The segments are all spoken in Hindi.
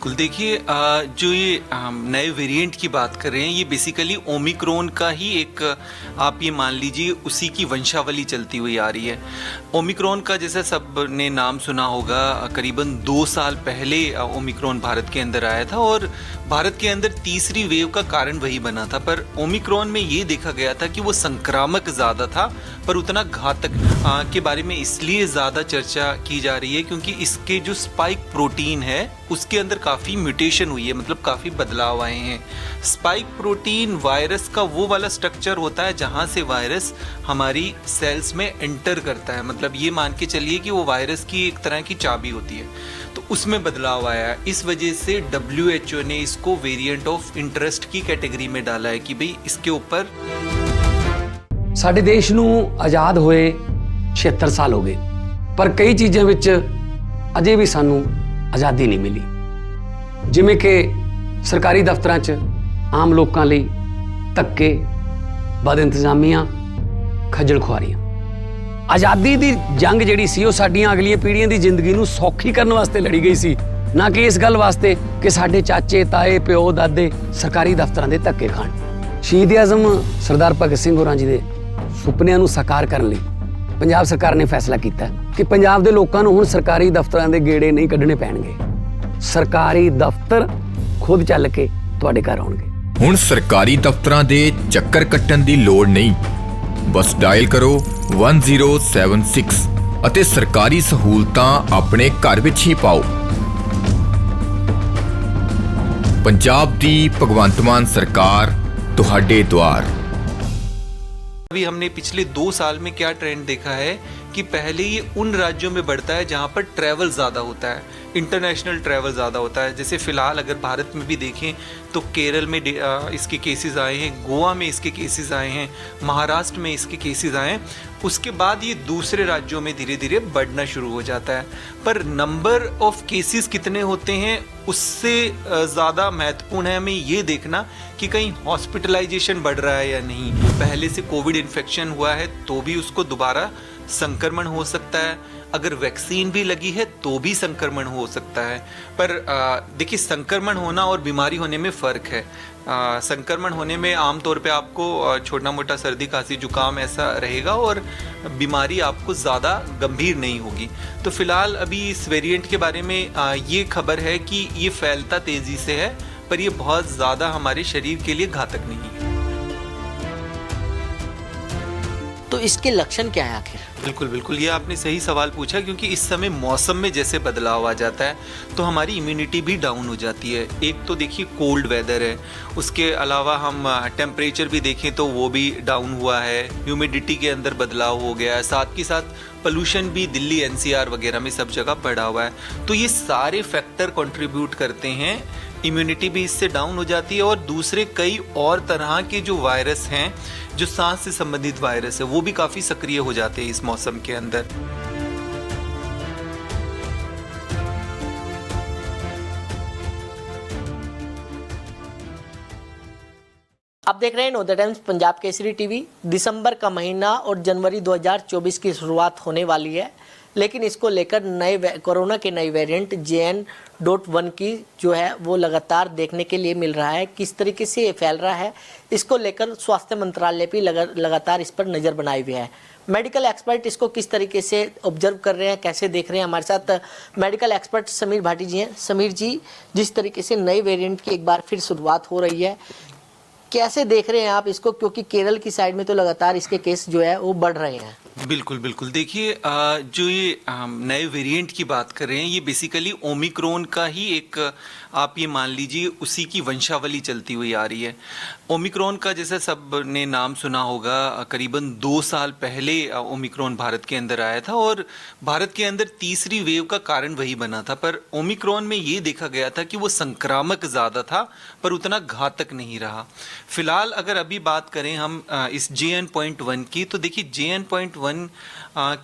कुल देखिए जो ये नए वेरिएंट की बात कर रहे हैं ये बेसिकली ओमिक्रॉन का ही एक आप ये मान लीजिए उसी की वंशावली चलती हुई आ रही है। ओमिक्रॉन का जैसा सब ने नाम सुना होगा करीबन 2 साल पहले ओमिक्रॉन भारत के अंदर आया था और भारत के अंदर तीसरी वेव का कारण वही बना था। पर ओमिक्रॉन में ये देखा गया था कि वो संक्रामक ज़्यादा था पर उतना घातक के बारे में इसलिए ज़्यादा चर्चा की जा रही है क्योंकि इसके जो स्पाइक प्रोटीन है उसके अंदर काफ़ी म्यूटेशन हुई है, मतलब काफ़ी बदलाव आए हैं। स्पाइक प्रोटीन वायरस का वो वाला स्ट्रक्चर होता है जहाँ से वायरस हमारी सेल्स में एंटर करता है, मतलब ये मान के चलिए कि वो वायरस की एक तरह की चाबी होती है, तो उसमें बदलाव आया है। इस वजह से WHO ने इसको वेरिएंट ऑफ इंटरेस्ट की कैटेगरी में डाला है कि भाई इसके ऊपर ਸਾਡੇ ਦੇਸ਼ ਨੂੰ ਆਜ਼ਾਦ ਹੋਏ 76 ਸਾਲ ਹੋ ਗਏ ਪਰ ਕਈ ਚੀਜ਼ਾਂ ਵਿੱਚ ਅਜੇ ਵੀ ਸਾਨੂੰ ਆਜ਼ਾਦੀ ਨਹੀਂ ਮਿਲੀ, ਜਿਵੇਂ ਕਿ ਸਰਕਾਰੀ ਦਫ਼ਤਰਾਂ 'ਚ ਆਮ ਲੋਕਾਂ ਲਈ ਧੱਕੇ, ਬਦ ਇੰਤਜ਼ਾਮੀਆਂ, ਖੱਜਲ ਖੁਆਰੀਆਂ। ਆਜ਼ਾਦੀ ਦੀ ਜੰਗ ਜਿਹੜੀ ਸੀ ਉਹ ਸਾਡੀਆਂ ਅਗਲੀਆਂ ਪੀੜ੍ਹੀਆਂ ਦੀ ਜ਼ਿੰਦਗੀ ਨੂੰ ਸੌਖੀ ਕਰਨ ਵਾਸਤੇ ਲੜੀ ਗਈ ਸੀ, ਨਾ ਕਿ ਇਸ ਗੱਲ ਵਾਸਤੇ ਕਿ ਸਾਡੇ ਚਾਚੇ, ਤਾਏ, ਪਿਓ, ਦਾਦੇ ਸਰਕਾਰੀ ਦਫ਼ਤਰਾਂ ਦੇ ਧੱਕੇ ਖਾਣ। ਸ਼ਹੀਦ ਆਜ਼ਮ ਸਰਦਾਰ ਭਗਤ ਸਿੰਘ ਹੋਰਾਂ ਜੀ ਦੇ ਸੁਪਨਿਆਂ ਨੂੰ ਸਾਕਾਰ ਕਰਨ ਲਈ ਪੰਜਾਬ ਸਰਕਾਰ ਨੇ ਫੈਸਲਾ ਕੀਤਾ ਕਿ ਪੰਜਾਬ ਦੇ ਲੋਕਾਂ ਨੂੰ ਹੁਣ ਸਰਕਾਰੀ ਦਫ਼ਤਰਾਂ ਦੇ ਗੇੜੇ ਨਹੀਂ ਕੱਢਣੇ ਪੈਣਗੇ। ਸਰਕਾਰੀ ਦਫ਼ਤਰ ਖੁਦ ਚੱਲ ਕੇ ਤੁਹਾਡੇ ਘਰ ਆਉਣਗੇ। ਹੁਣ ਸਰਕਾਰੀ ਦਫ਼ਤਰਾਂ ਦੇ ਚੱਕਰ ਕੱਟਣ ਦੀ ਲੋੜ ਨਹੀਂ, ਬਸ ਡਾਇਲ ਕਰੋ 1076 ਅਤੇ ਸਰਕਾਰੀ ਸਹੂਲਤਾਂ ਆਪਣੇ ਘਰ ਵਿੱਚ ਹੀ ਪਾਓ। ਪੰਜਾਬ ਦੀ ਭਗਵੰਤ ਮਾਨ ਸਰਕਾਰ ਤੁਹਾਡੇ ਦੁਆਰ। अभी हमने पिछले 2 साल में क्या ट्रेंड देखा है कि पहले ये उन राज्यों में बढ़ता है जहाँ पर ट्रैवल ज़्यादा होता है, इंटरनेशनल ट्रैवल ज़्यादा होता है। जैसे फ़िलहाल अगर भारत में भी देखें तो केरल में इसके केसेस आए हैं, गोवा में इसके केसेस आए हैं, महाराष्ट्र में इसके केसेस आए हैं। उसके बाद ये दूसरे राज्यों में धीरे धीरे बढ़ना शुरू हो जाता है। पर नंबर ऑफ केसेस कितने होते हैं उससे ज़्यादा महत्वपूर्ण है हमें ये देखना कि कहीं हॉस्पिटलाइजेशन बढ़ रहा है या नहीं। पहले से कोविड इन्फेक्शन हुआ है तो भी उसको दोबारा संक्रमण हो सकता है, अगर वैक्सीन भी लगी है तो भी संक्रमण हो सकता है। पर देखिए संक्रमण होना और बीमारी होने में फ़र्क है। संक्रमण होने में आमतौर पे आपको छोटा मोटा सर्दी खांसी जुकाम ऐसा रहेगा और बीमारी आपको ज़्यादा गंभीर नहीं होगी। तो फिलहाल अभी इस वेरिएंट के बारे में ये खबर है कि ये फैलता तेज़ी से है पर ये बहुत ज़्यादा हमारे शरीर के लिए घातक नहीं है। तो इसके लक्षण क्या है आखिर? बिल्कुल बिल्कुल, ये आपने सही सवाल पूछा क्योंकि इस समय मौसम में जैसे बदलाव आ जाता है तो हमारी इम्यूनिटी भी डाउन हो जाती है। एक तो देखिए कोल्ड वेदर है, उसके अलावा हम टेम्परेचर भी देखें तो वो भी डाउन हुआ है, ह्यूमिडिटी के अंदर बदलाव हो गया है, साथ के साथ पोल्यूशन भी दिल्ली NCR वगैरह में सब जगह बढ़ा हुआ है। तो ये सारे फैक्टर कंट्रीब्यूट करते हैं, इम्यूनिटी भी इससे डाउन हो जाती है और दूसरे कई और तरह के जो वायरस हैं, जो सांस से संबंधित वायरस है, वो भी काफ़ी सक्रिय हो जाते हैं इस मौसम के अंदर। आप देख रहे हैं नो द टाइम्स पंजाब केसरी टीवी। दिसंबर का महीना और जनवरी 2024 की शुरुआत होने वाली है, लेकिन इसको लेकर कोरोना के नए वेरिएंट JN.1 की जो है वो लगातार देखने के लिए मिल रहा है। किस तरीके से ये फैल रहा है इसको लेकर स्वास्थ्य मंत्रालय भी लगातार इस पर नज़र बनाए हुए है। मेडिकल एक्सपर्ट इसको किस तरीके से ऑब्जर्व कर रहे हैं, कैसे देख रहे हैं, हमारे साथ मेडिकल एक्सपर्ट समीर भाटी जी हैं। समीर जी, जिस तरीके से नए वेरिएंट की एक बार फिर शुरुआत हो रही है, कैसे देख रहे हैं आप इसको, क्योंकि केरल की साइड में तो लगातार इसके केस जो है वो बढ़ रहे हैं? बिल्कुल बिल्कुल, देखिए जो ये नए वेरिएंट की बात कर रहे हैं ये बेसिकली ओमिक्रॉन का ही एक आप ये मान लीजिए उसी की वंशावली चलती हुई आ रही है। ओमिक्रॉन का जैसा सब ने नाम सुना होगा करीबन 2 साल पहले ओमिक्रॉन भारत के अंदर आया था और भारत के अंदर तीसरी वेव का कारण वही बना था। पर ओमिक्रॉन में ये देखा गया था कि वो संक्रामक ज़्यादा था पर उतना घातक नहीं रहा। फिलहाल अगर अभी बात करें हम इस JN.1 की, तो देखिए JN.1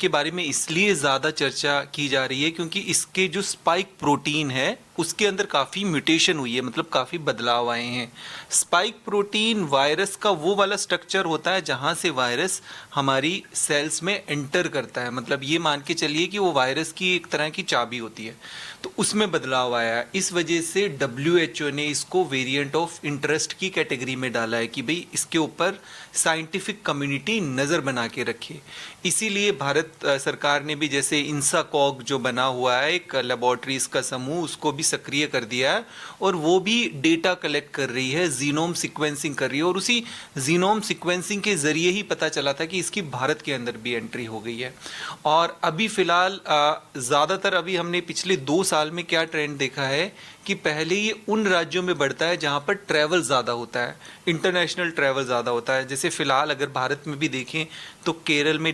के बारे में इसलिए ज़्यादा चर्चा की जा रही है क्योंकि इसके जो स्पाइक प्रोटीन है उसके अंदर काफ़ी म्यूटेशन हुई है, मतलब काफ़ी बदलाव आए हैं। स्पाइक प्रोटीन वायरस का वो वाला स्ट्रक्चर होता है जहाँ से वायरस हमारी सेल्स में एंटर करता है, मतलब ये मान के चलिए कि वो वायरस की एक तरह की चाबी होती है, तो उसमें बदलाव आया है। इस वजह से WHO ने इसको वेरिएंट ऑफ इंटरेस्ट की कैटेगरी में डाला है कि भाई इसके ऊपर साइंटिफिक कम्युनिटी नज़र बना के रखे। इसीलिए भारत सरकार ने भी जैसे इंसाकॉग जो बना हुआ है एक लेबोरेटरीज का समूह, उसको भी सक्रिय कर दिया है और वो भी डेटा कलेक्ट कर रही है, जीनोम सीक्वेंसिंग कर रही है, और उसी जीनोम सीक्वेंसिंग के जरिए ही पता चला था कि इसकी भारत के अंदर भी एंट्री हो गई है। और अभी फिलहाल ज़्यादातर अभी हमने पिछले 2 साल में क्या ट्रेंड देखा है कि पहले ये उन राज्यों में बढ़ता है जहाँ पर ट्रैवल ज़्यादा होता है, इंटरनेशनल ट्रैवल ज़्यादा होता है। जैसे फ़िलहाल अगर भारत में भी देखें तो केरल में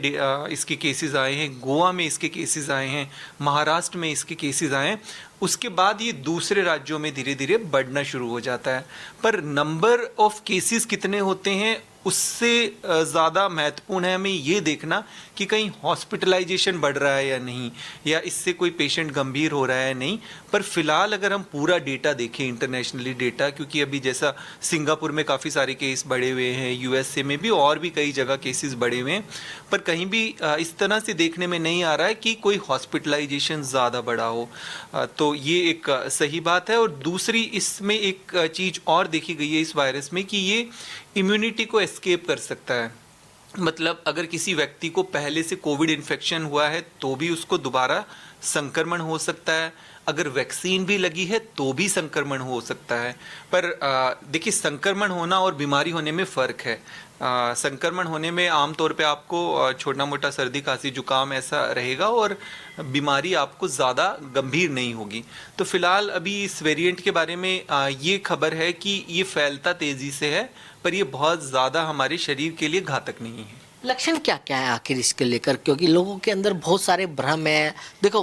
इसके केसेस आए हैं, गोवा में इसके केसेस आए हैं, महाराष्ट्र में इसके केसेस आए हैं। उसके बाद ये दूसरे राज्यों में धीरे धीरे बढ़ना शुरू हो जाता है। पर नंबर ऑफ केसेस कितने होते हैं उससे ज़्यादा महत्वपूर्ण है हमें ये देखना कि कहीं हॉस्पिटलाइजेशन बढ़ रहा है या नहीं, या इससे कोई पेशेंट गंभीर हो रहा है नहीं। पर फिलहाल अगर हम पूरा डेटा देखें, इंटरनेशनली डेटा, क्योंकि अभी जैसा सिंगापुर में काफ़ी सारे केस बढ़े हुए हैं, USA में भी और भी कई जगह केसेस बढ़े हुए हैं, पर कहीं भी इस तरह से देखने में नहीं आ रहा है कि कोई हॉस्पिटलाइजेशन ज़्यादा बढ़ा हो। तो ये एक सही बात है। और दूसरी इसमें एक चीज़ और देखी गई है इस वायरस में कि ये इम्यूनिटी को एस्केप कर सकता है। मतलब अगर किसी व्यक्ति को पहले से कोविड इन्फेक्शन हुआ है तो भी उसको दोबारा संक्रमण हो सकता है, अगर वैक्सीन भी लगी है तो भी संक्रमण हो सकता है। पर देखिए, संक्रमण होना और बीमारी होने में फ़र्क है। संक्रमण होने में आमतौर पे आपको छोटा मोटा सर्दी खांसी जुकाम ऐसा रहेगा और बीमारी आपको ज़्यादा गंभीर नहीं होगी। तो फिलहाल अभी इस वेरिएंट के बारे में ये खबर है कि ये फैलता तेज़ी से है, पर ये बहुत ज़्यादा हमारे शरीर के लिए घातक नहीं है। लक्षण क्या क्या है आखिर इसके लेकर, क्योंकि लोगों के अंदर बहुत सारे भ्रम है। देखो,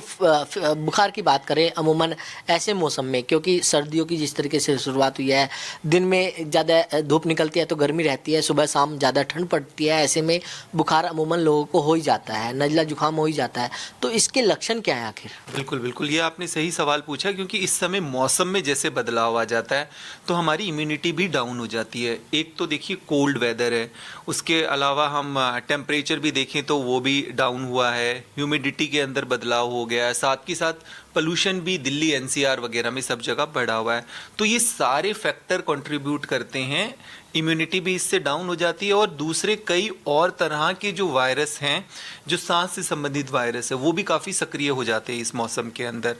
बुखार की बात करें, अमूमन ऐसे मौसम में, क्योंकि सर्दियों की जिस तरीके से शुरुआत हुई है, दिन में ज़्यादा धूप निकलती है तो गर्मी रहती है, सुबह शाम ज़्यादा ठंड पड़ती है, ऐसे में बुखार अमूमन लोगों को हो ही जाता है, नज़ला जुकाम हो ही जाता है। तो इसके लक्षण क्या है आखिर? बिल्कुल बिल्कुल, ये आपने सही सवाल पूछा, क्योंकि इस समय मौसम में जैसे बदलाव आ जाता है तो हमारी इम्यूनिटी भी डाउन हो जाती है। एक तो देखिए कोल्ड वेदर है, उसके अलावा हम टेम्परेचर भी देखें तो वो भी डाउन हुआ है, ह्यूमिडिटी के अंदर बदलाव हो गया है, साथ के साथ पोल्यूशन भी दिल्ली NCR वगैरह में सब जगह बढ़ा हुआ है। तो ये सारे फैक्टर कंट्रीब्यूट करते हैं, इम्यूनिटी भी इससे डाउन हो जाती है। और दूसरे कई और तरह के जो वायरस हैं, जो सांस से संबंधित वायरस है, वो भी काफ़ी सक्रिय हो जाते हैं इस मौसम के अंदर।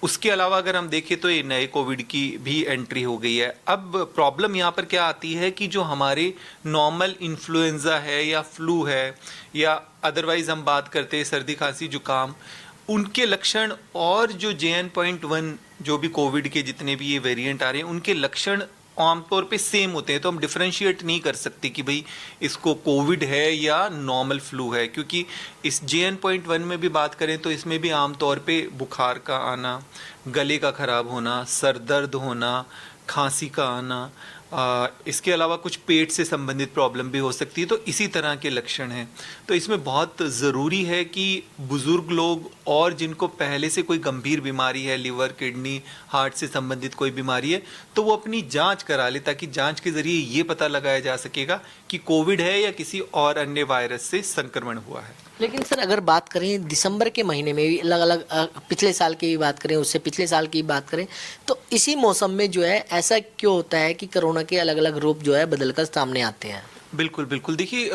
उसके अलावा अगर हम देखें तो ये नए कोविड की भी एंट्री हो गई है। अब प्रॉब्लम यहाँ पर क्या आती है कि जो हमारे नॉर्मल इन्फ्लुएंजा है या फ्लू है या अदरवाइज हम बात करते हैं सर्दी खांसी जुकाम, उनके लक्षण और जो JN.1 जो भी कोविड के जितने भी ये वेरिएंट आ रहे हैं उनके लक्षण आमतौर पे सेम होते हैं। तो हम डिफरेंशिएट नहीं कर सकते कि भाई इसको कोविड है या नॉर्मल फ्लू है, क्योंकि इस JN.1 में भी बात करें तो इसमें भी आमतौर पे बुखार का आना, गले का खराब होना, सर दर्द होना, खांसी का आना, इसके अलावा कुछ पेट से संबंधित प्रॉब्लम भी हो सकती है। तो इसी तरह के लक्षण हैं। तो इसमें बहुत ज़रूरी है कि बुज़ुर्ग लोग और जिनको पहले से कोई गंभीर बीमारी है, लिवर, किडनी, हार्ट से संबंधित कोई बीमारी है, तो वो अपनी जांच करा ले, ताकि जांच के ज़रिए ये पता लगाया जा सकेगा कि कोविड है या किसी और अन्य वायरस से संक्रमण हुआ है। लेकिन सर, अगर बात करें दिसंबर के महीने में भी अलग अलग, पिछले साल की बात करें, उससे पिछले साल की बात करें, तो इसी मौसम में जो है ऐसा क्यों होता है कि कोरोना के अलग अलग रूप जो है बदलकर सामने आते हैं? बिल्कुल बिल्कुल, देखिए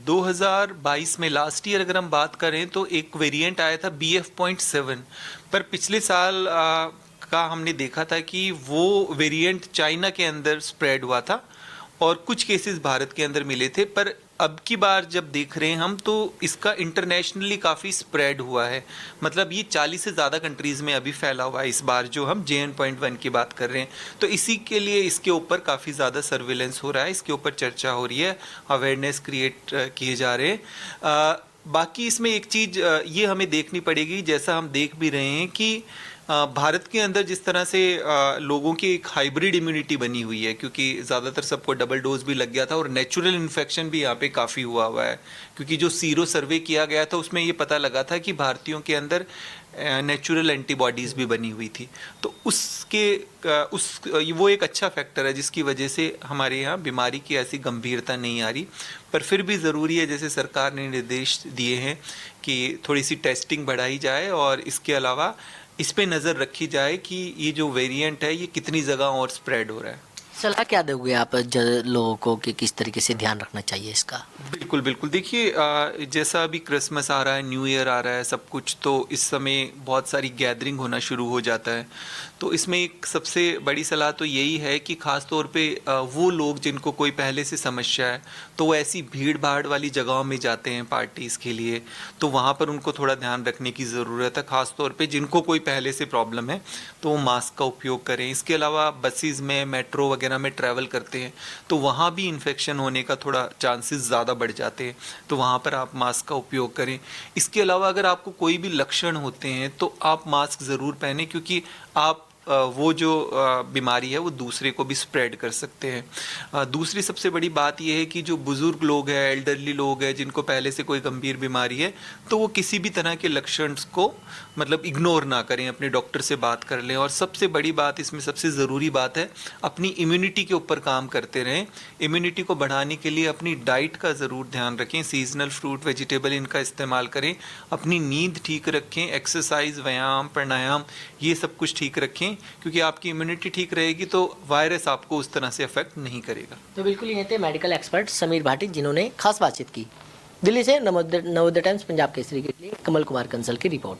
2022 में लास्ट ईयर अगर हम बात करें तो एक वेरिएंट आया था BF.7, पर पिछले साल का हमने देखा था कि वो वेरिएंट चाइना के अंदर स्प्रेड हुआ था और कुछ केसेस भारत के अंदर मिले थे। पर अब की बार जब देख रहे हैं हम तो इसका इंटरनेशनली काफ़ी स्प्रेड हुआ है, मतलब ये 40 से ज़्यादा कंट्रीज़ में अभी फैला हुआ है इस बार जो हम JN.1 की बात कर रहे हैं। तो इसी के लिए इसके ऊपर काफ़ी ज़्यादा सर्विलेंस हो रहा है, इसके ऊपर चर्चा हो रही है, अवेयरनेस क्रिएट किए जा रहे हैं। बाकी इसमें एक चीज़ ये हमें देखनी पड़ेगी, जैसा हम देख भी रहे हैं कि भारत के अंदर जिस तरह से लोगों की एक हाइब्रिड इम्यूनिटी बनी हुई है, क्योंकि ज़्यादातर सबको डबल डोज भी लग गया था और नेचुरल इन्फेक्शन भी यहाँ पे काफ़ी हुआ है, क्योंकि जो सीरो सर्वे किया गया था उसमें ये पता लगा था कि भारतीयों के अंदर नेचुरल एंटीबॉडीज़ भी बनी हुई थी। तो वो एक अच्छा फैक्टर है जिसकी वजह से हमारे यहाँ बीमारी की ऐसी गंभीरता नहीं आ रही। पर फिर भी ज़रूरी है, जैसे सरकार ने निर्देश दिए हैं कि थोड़ी सी टेस्टिंग बढ़ाई जाए और इसके अलावा इस पे नज़र रखी जाए कि ये जो वेरिएंट है ये कितनी जगह और स्प्रेड हो रहा है। सलाह क्या दोगे आप लोगों को कि किस तरीके से ध्यान रखना चाहिए इसका? बिल्कुल बिल्कुल, देखिए जैसा अभी क्रिसमस आ रहा है, न्यू ईयर आ रहा है, सब कुछ, तो इस समय बहुत सारी गैदरिंग होना शुरू हो जाता है। तो इसमें एक सबसे बड़ी सलाह तो यही है कि ख़ास तौर पे वो लोग जिनको कोई पहले से समस्या है तो वो ऐसी भीड़ भाड़ वाली जगहों में जाते हैं पार्टीज़ के लिए, तो वहाँ पर उनको थोड़ा ध्यान रखने की ज़रूरत है। ख़ास तौर पे जिनको कोई पहले से प्रॉब्लम है तो वो मास्क का उपयोग करें। इसके अलावा बसेस में, मेट्रो वगैरह में ट्रैवल करते हैं तो वहाँ भी इन्फेक्शन होने का थोड़ा चांसेस ज़्यादा बढ़ जाते हैं, तो वहाँ पर आप मास्क का उपयोग करें। इसके अलावा अगर आपको कोई भी लक्षण होते हैं तो आप मास्क ज़रूर पहने, क्योंकि आप वो जो बीमारी है वो दूसरे को भी स्प्रेड कर सकते हैं। दूसरी सबसे बड़ी बात यह है कि जो बुज़ुर्ग लोग हैं, एल्डरली लोग हैं, जिनको पहले से कोई गंभीर बीमारी है, तो वो किसी भी तरह के लक्षण को मतलब इग्नोर ना करें, अपने डॉक्टर से बात कर लें। और सबसे बड़ी बात इसमें सबसे ज़रूरी बात है, अपनी इम्यूनिटी के ऊपर काम करते रहें। इम्यूनिटी को बढ़ाने के लिए अपनी डाइट का ज़रूर ध्यान रखें, सीजनल फ्रूट वेजिटेबल इनका इस्तेमाल करें, अपनी नींद ठीक रखें, एक्सरसाइज, व्यायाम, प्राणायाम ये सब कुछ ठीक रखें, क्योंकि आपकी इम्यूनिटी ठीक रहेगी तो वायरस आपको उस तरह से अफेक्ट नहीं करेगा। तो बिल्कुल ये थे मेडिकल एक्सपर्ट समीर भाटी, जिन्होंने खास बातचीत की। दिल्ली से नवोदय टाइम्स पंजाब केसरी के लिए कमल कुमार कंसल की रिपोर्ट।